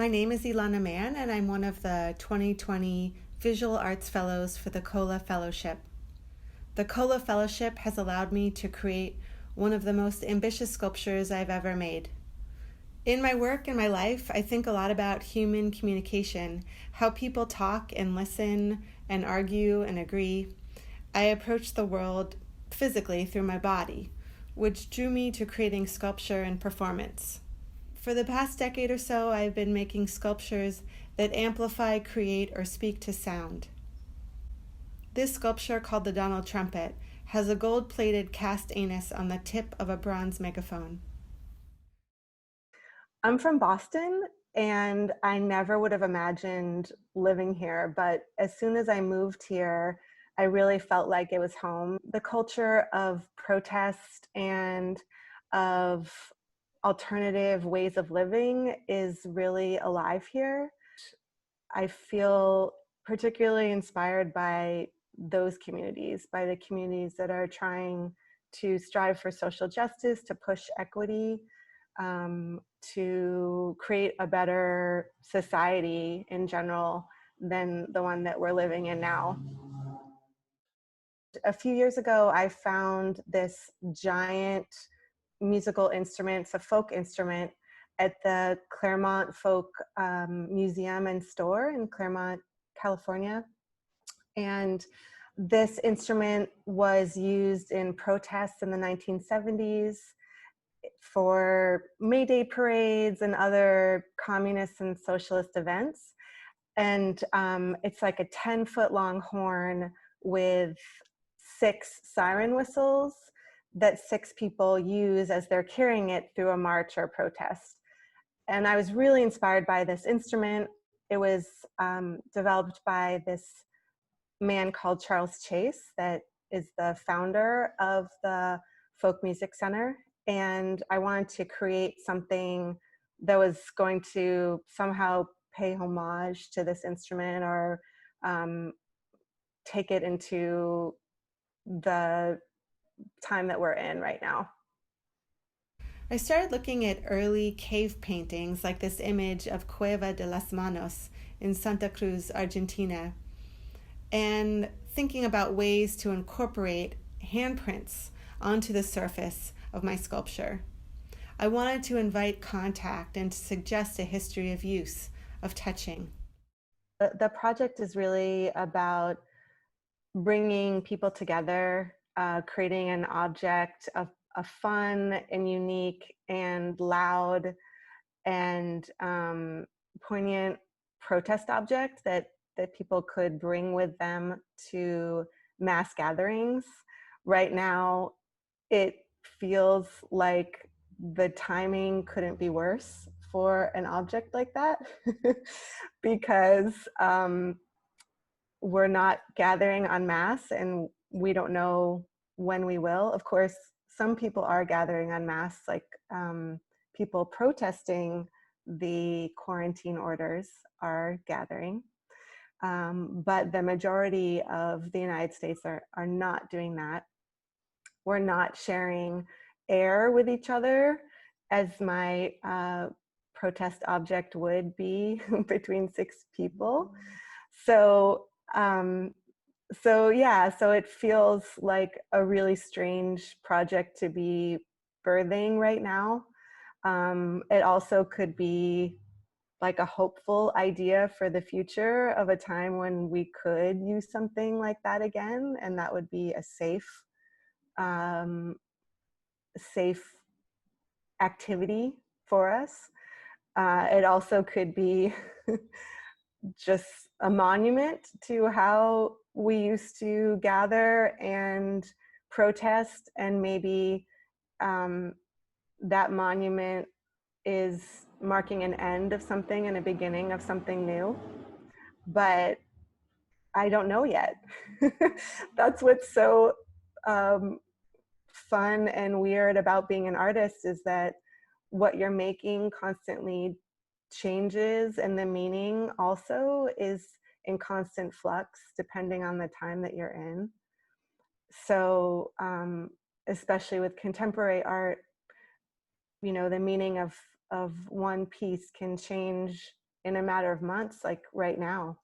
My name is Elana Mann, and I'm one of the 2020 Visual Arts Fellows for the COLA Fellowship. The COLA Fellowship has allowed me to create one of the most ambitious sculptures I've ever made. In my work and my life, I think a lot about human communication, how people talk and listen and argue and agree. I approach the world physically through my body, which drew me to creating sculpture and performance. For the past decade or so, I've been making sculptures that amplify, create, or speak to sound. This sculpture, called the Donald Trumpet, has a gold-plated cast anus on the tip of a bronze megaphone. I'm from Boston, and I never would have imagined living here, but as soon as I moved here, I really felt like it was home. The culture of protest and of alternative ways of living is really alive here. I feel particularly inspired by those communities, by the communities that are trying to strive for social justice, to push equity, to create a better society in general than the one that we're living in now. A few years ago, I found this giant musical instrument, it's a folk instrument, at the Claremont Folk Museum and Store in Claremont, California. And this instrument was used in protests in the 1970s for May Day parades and other communist and socialist events. And it's like a 10-foot long horn with 6 siren whistles that 6 people use as they're carrying it through a march or protest. And I was really inspired by this instrument. It was developed by this man called Charles Chase that is the founder of the Folk Music Center. And I wanted to create something that was going to somehow pay homage to this instrument or take it into the time that we're in right now. I started looking at early cave paintings like this image of Cueva de las Manos in Santa Cruz, Argentina, and thinking about ways to incorporate handprints onto the surface of my sculpture. I wanted to invite contact and to suggest a history of use, of touching. The project is really about bringing people together, creating an object of a fun and unique and loud and poignant protest object that people could bring with them to mass gatherings. Right now, it feels like the timing couldn't be worse for an object like that because we're not gathering en masse and we don't know when we will. Of course, some people are gathering en masse, like people protesting the quarantine orders are gathering. But the majority of the United States are not doing that. We're not sharing air with each other as my protest object would be between 6 people. So so it feels like a really strange project to be birthing right now. It also could be like a hopeful idea for the future of a time when we could use something like that again, and that would be a safe activity for us. It also could be just a monument to how we used to gather and protest, and maybe that monument is marking an end of something and a beginning of something new. But I don't know yet. That's what's so fun and weird about being an artist, is that what you're making constantly changes, and the meaning also is in constant flux depending on the time that you're in. So especially with contemporary art, you know, the meaning of one piece can change in a matter of months, like right now.